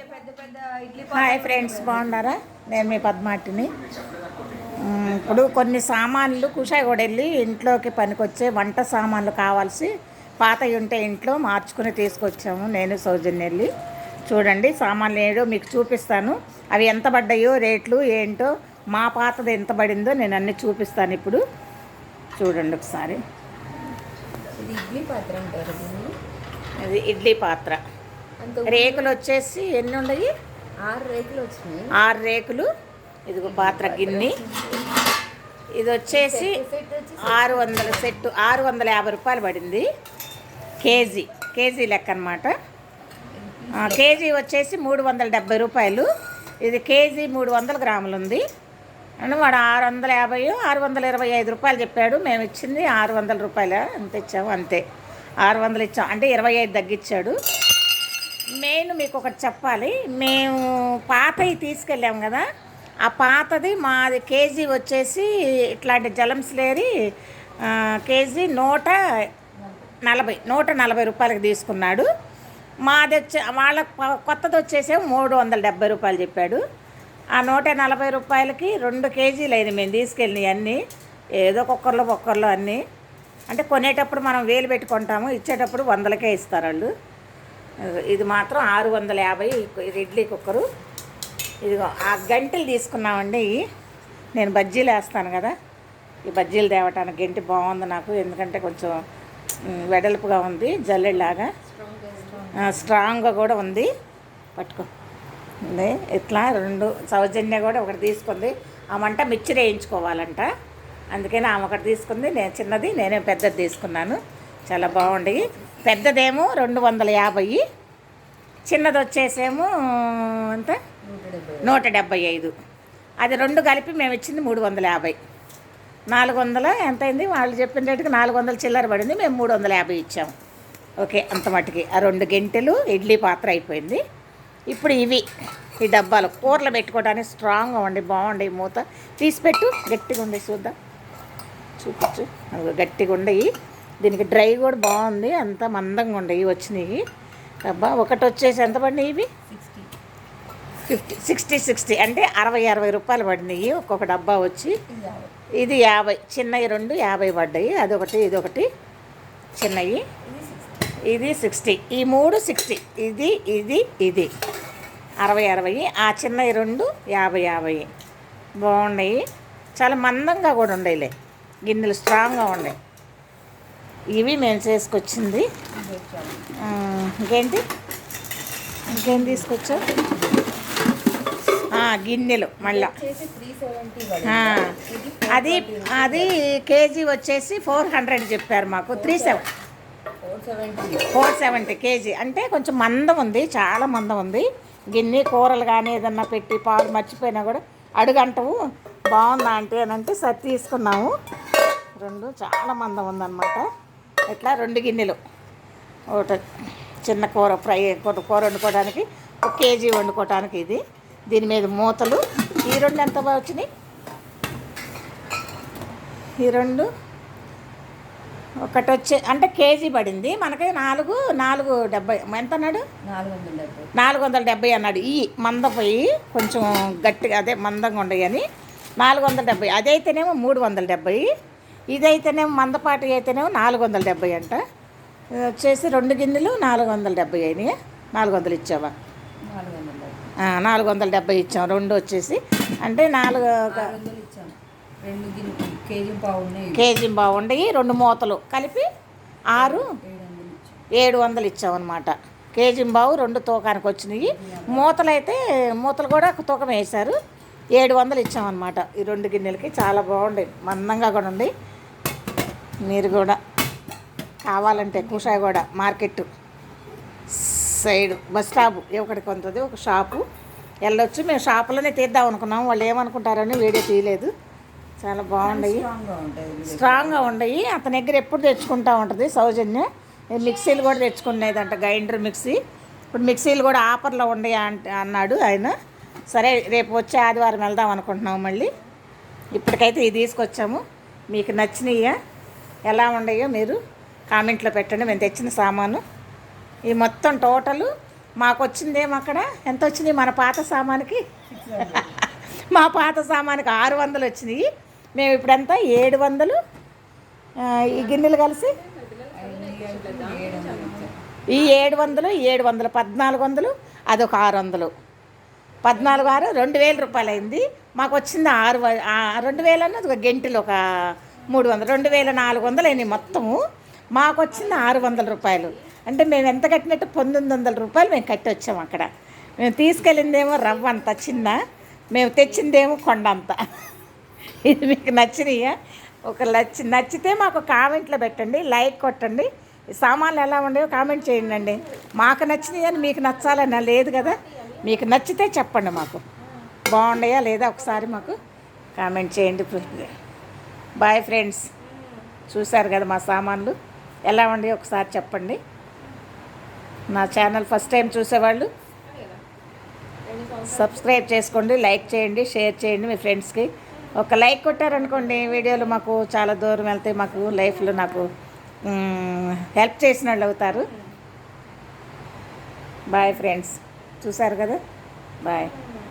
Hi friends, బాగున్నారా? నేను మీ పద్మాటిని. ఇప్పుడు కొన్ని సామాన్లు కుషాయిగూడ వెళ్ళి ఇంట్లోకి పనికొచ్చే వంట సామాన్లు కావాల్సి పాతవి ఉంటే ఇంట్లో మార్చుకుని తీసుకొచ్చాము. నేను సౌజన్య వెళ్ళి చూడండి సామాన్లు ఏదో మీకు చూపిస్తాను. అవి ఎంత పడ్డాయో రేట్లు ఏంటో, మా పాతది ఎంత పడిందో నేను అన్నీ చూపిస్తాను. ఇప్పుడు చూడండి ఒకసారి. ఇది ఇడ్లీ పాత్ర. రేకులు వచ్చేసి ఎన్ని ఉన్నాయి? 6 రేకులు వచ్చినాయి. 6 రేకులు. ఇదిగో పాత్ర గిన్నె. ఇది వచ్చేసి 600 సెట్, 650 రూపాయలు పడింది. కేజీ లెక్క అనమాట. కేజీ వచ్చేసి 370 రూపాయలు. ఇది కేజీ 300 గ్రాములు ఉంది. అంటే వాడు 650, 625 రూపాయలు చెప్పాడు. మేము ఇచ్చింది 600 రూపాయలు అంత ఇచ్చాము, అంతే. 600 ఇచ్చాం అంటే 25 తగ్గించాడు. మెయిన్ మీకు ఒకటి చెప్పాలి, మేము పాతవి తీసుకెళ్ళాము కదా, ఆ పాతది మాది కేజీ వచ్చేసి ఇట్లాంటి జలంస్లేరి కేజీ 140 రూపాయలకి తీసుకున్నాడు. మాది వచ్చే వాళ్ళ కొత్తది వచ్చేసి 370 రూపాయలు చెప్పాడు. ఆ 140 రూపాయలకి 2 కేజీలు అయింది మేము తీసుకెళ్ళినవి అన్నీ. ఏదో ఒక్కొక్కరిలో అన్నీ. అంటే కొనేటప్పుడు మనం వేలు పెట్టుకుంటాము, ఇచ్చేటప్పుడు 100కే ఇస్తారు వాళ్ళు. ఇది మాత్రం 650. ఇది ఇడ్లీ కుక్కరు. ఇదిగో ఆ గంటెలు తీసుకున్నామండి. నేను బజ్జీలు వేస్తాను కదా, ఈ బజ్జీలు తేవటానికి గంటి బాగుంది నాకు, ఎందుకంటే కొంచెం వెడల్పుగా ఉంది, జల్లెడిలాగా స్ట్రాంగ్గా కూడా ఉంది. పట్టుకో ఇట్లా 2. సౌజన్య కూడా ఒకటి తీసుకుంది. ఆమంట మిక్చర్ వేయించుకోవాలంట, అందుకని ఆమె ఒకటి తీసుకుంది. నేను చిన్నది, నేనే పెద్దది తీసుకున్నాను. చాలా బాగుండేవి. పెద్దదేమో 250, చిన్నది వచ్చేసేమో అంత 175. అది 2 కలిపి మేము ఇచ్చింది 350. 400 ఎంత అయింది? వాళ్ళు చెప్పిన రేటుకి 400 చిల్లర పడింది. మేము 350 ఇచ్చాము. ఓకే, అంత మట్టుకి ఆ 2 గంటెలు ఇడ్లీ పాత్ర అయిపోయింది. ఇప్పుడు ఈ డబ్బాలు కూరలు పెట్టుకోవడానికి స్ట్రాంగ్గా ఉండి బాగుండే. మూత తీసి పెట్టు, గట్టిగా ఉండే చూద్దాం, చూపించు. గట్టిగా ఉండయి. దీనికి డ్రై కూడా బాగుంది, అంత మందంగా ఉండేవి వచ్చినాయి. డబ్బా ఒకటి వచ్చేసి ఎంత పడినాయి? ఇవి 60 అంటే 60 రూపాయలు పడినాయి ఒక్కొక్క డబ్బా వచ్చి. ఇది 50, చిన్నవి 2 50 పడ్డాయి. అదొకటి ఇదొకటి చిన్నవి. ఇది 60, ఈ 3 60. ఇది 60. ఆ చిన్నవి 2 50. బాగున్నాయి, చాలా మందంగా కూడా ఉండేలే. గిన్నెలు స్ట్రాంగ్గా ఉన్నాయి. ఇవి మేము చేసుకొచ్చింది. ఇంకేం తీసుకొచ్చావు? గిన్నెలు మళ్ళా అది కేజీ వచ్చేసి 400 చెప్పారు మాకు. 470 కేజీ. అంటే కొంచెం మందం ఉంది, చాలా మందం ఉంది గిన్నె. కూరలు కానీ ఏదన్నా పెట్టి పాలు మర్చిపోయినా కూడా అడుగంటవు. బాగుందా అంటే అని అంటే సరి తీసుకున్నాము. 2 చాలా మందం ఉందన్నమాట. ఇట్లా 2 గిన్నెలు. ఒకటి చిన్న కూర ఫ్రై, కూర వండుకోవడానికి, 1 కేజీ వండుకోవడానికి. ఇది దీని మీద మూతలు. ఈ 2 ఎంత బాగా వచ్చినాయి? ఈ 2 ఒకటి వచ్చే అంటే కేజీ పడింది మనకి 470. ఎంత అన్నాడు? 470 అన్నాడు. ఈ మందపోయి కొంచెం గట్టిగా, అదే మందంగా ఉండయి అని 470. అదైతేనేమో 370. ఇదైతేనేమో మందపాటి అయితేనేమో 470 అంట. వచ్చేసి 2 గిన్నెలు 470 అయినాయి. 400 ఇచ్చావా? 470 ఇచ్చాం. 2 వచ్చేసి అంటే 400 కేజీ బాగుండయి. 2 మూతలు కలిపి 700 ఇచ్చామన్నమాట. కేజీ బావు 2 తూకానికి వచ్చినాయి. మూతలు కూడా తూకం వేశారు. 700 ఇచ్చామన్నమాట ఈ 2 గిన్నెలకి. చాలా బాగుంది, మందంగా కూడా ఉంది. మీరు కూడా కావాలంటే Kushaiguda market side bus stop ఒకటి కొంతది ఒక షాపు వెళ్ళొచ్చు. మేము షాపులోనే తీద్దాం అనుకున్నాము, వాళ్ళు ఏమనుకుంటారని వీడియో తీయలేదు. చాలా బాగున్నాయి, స్ట్రాంగ్గా ఉండయి. అతని దగ్గర ఎప్పుడు తెచ్చుకుంటూ ఉంటుంది సౌజన్య. మిక్సీలు కూడా తెచ్చుకునేదంట, గ్రైండర్ మిక్సీ. ఇప్పుడు మిక్సీలు కూడా ఆఫర్లో ఉండయి అన్నాడు ఆయన. సరే, రేపు వచ్చే ఆదివారం వెళ్దాం అనుకుంటున్నాము మళ్ళీ. ఇప్పటికైతే ఇది తీసుకొచ్చాము. మీకు నచ్చినాయా, ఎలా ఉండయో మీరు కామెంట్లో పెట్టండి. మేము తెచ్చిన సామాను ఈ మొత్తం టోటలు మాకు వచ్చిందేమో అక్కడ ఎంత వచ్చింది మన పాత సామానికి మా పాత సామానికి 600 వచ్చినాయి. మేము ఇప్పుడంతా 700 ఈ గిన్నెలు కలిసి ఈ 700 1400 అదొక 600 14 6 2000 రూపాయలు అయింది. మాకు వచ్చింది 2000 అన్నది ఒక గంటలు ఒక 300 2400 అయినాయి మొత్తము. మాకు వచ్చింది 600 రూపాయలు. అంటే మేము ఎంత కట్టినట్టు 1900 రూపాయలు మేము కట్టి వచ్చాము అక్కడ. మేము తీసుకెళ్ళిందేమో రవ్వ అంత చిన్న, మేము తెచ్చిందేమో కొండ అంత. ఇది మీకు నచ్చినాయా? నచ్చితే మాకు కామెంట్లో పెట్టండి, లైక్ కొట్టండి. ఈ సామాన్లు ఎలా ఉండేవో కామెంట్ చేయండి. మాకు నచ్చినాయి అని మీకు నచ్చాలని లేదు కదా. మీకు నచ్చితే చెప్పండి, మాకు బాగున్నాయా లేదా ఒకసారి మాకు కామెంట్ చేయండి. బాయ్ ఫ్రెండ్స్, చూశారు కదా మా సామాన్లు ఎలా ఉండేవి ఒకసారి చెప్పండి. నా ఛానల్ ఫస్ట్ టైం చూసేవాళ్ళు సబ్స్క్రైబ్ చేసుకోండి, లైక్ చేయండి, షేర్ చేయండి మీ ఫ్రెండ్స్కి. ఒక లైక్ కొట్టారనుకోండి వీడియోలు మాకు చాలా దూరం వెళ్తే మాకు లైఫ్లో నాకు హెల్ప్ చేసిన వాళ్ళు అవుతారు. బాయ్ ఫ్రెండ్స్, చూశారు కదా, బాయ్.